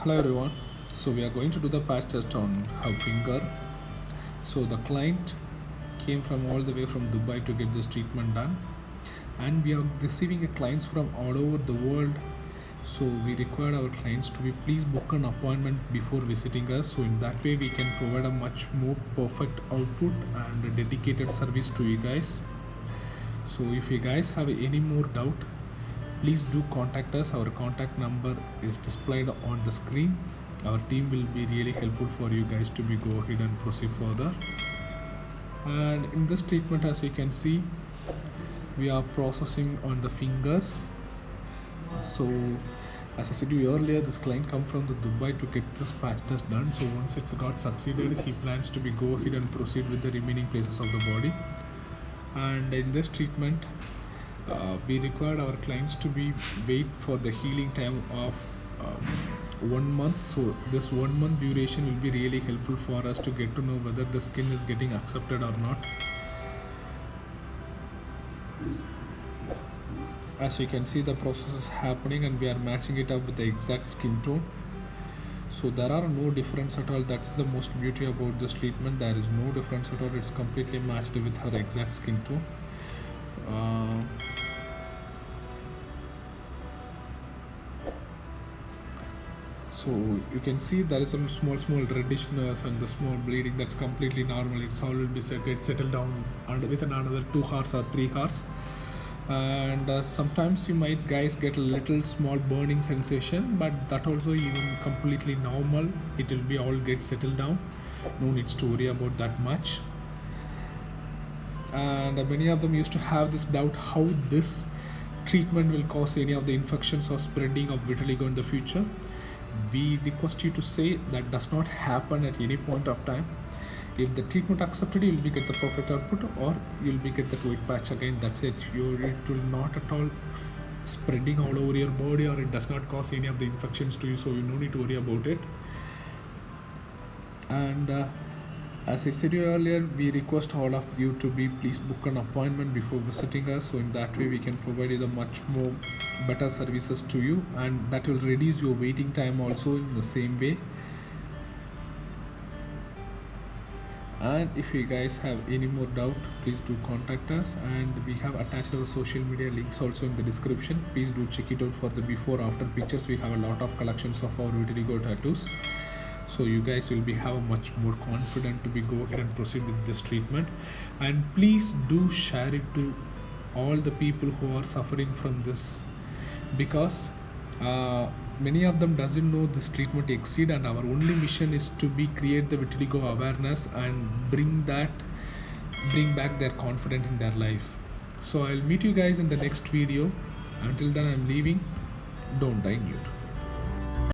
Hello everyone. So we are going to do the patch test on her finger. So the client came from all the way from Dubai to get this treatment done, and we are receiving clients from all over the world. So we require our clients to be please book an appointment before visiting us. So in that way we can provide a much more perfect output and a dedicated service to you guys. So if you guys have any more doubt, please do contact us. Our contact number is displayed on the screen. Our team will be really helpful for you guys to be go ahead and proceed further. And in this treatment, as you can see, we are processing on the fingers. So as I said to you earlier, this client come from the Dubai to get this patch test done. So once it's got succeeded, he plans to be go ahead and proceed with the remaining places of the body. And in this treatment, we required our clients to be wait for the healing time of 1 month. So this 1 month duration will be really helpful for us to get to know whether the skin is getting accepted or not. As you can see, the process is happening and we are matching it up with the exact skin tone. So there are no difference at all. That's the most beauty about this treatment. There is no difference at all. It's completely matched with her exact skin tone. So you can see there is some small reddishness and the small bleeding. That's completely normal. It's all will be get settled down within another 2 hours or 3 hours. And sometimes you might guys get a little small burning sensation, but that also even completely normal. It will be all get settled down. No needs to worry about that much. And many of them used to have this doubt how this treatment will cause any of the infections or spreading of vitiligo in the future. We request you to say that does not happen at any point of time. If the treatment accepted, you will be get the perfect output, or you will be get that white patch again. That's it. It will not at all spreading all over your body, or it does not cause any of the infections to you. So you no need to worry about it. And as I said earlier, we request all of you to be please book an appointment before visiting us. So in that way we can provide you the much more better services to you, and that will reduce your waiting time also in the same way. And if you guys have any more doubt, please do contact us, and we have attached our social media links also in the description. Please do check it out for the before after pictures. We have a lot of collections of our vitiligo tattoos, so you guys will be have much more confident to be go ahead and proceed with this treatment. And please do share it to all the people who are suffering from this, because many of them doesn't know this treatment exists, and our only mission is to be create the vitiligo awareness and bring back their confidence in their life. So I'll meet you guys in the next video. Until then, I'm leaving. Don't die nude.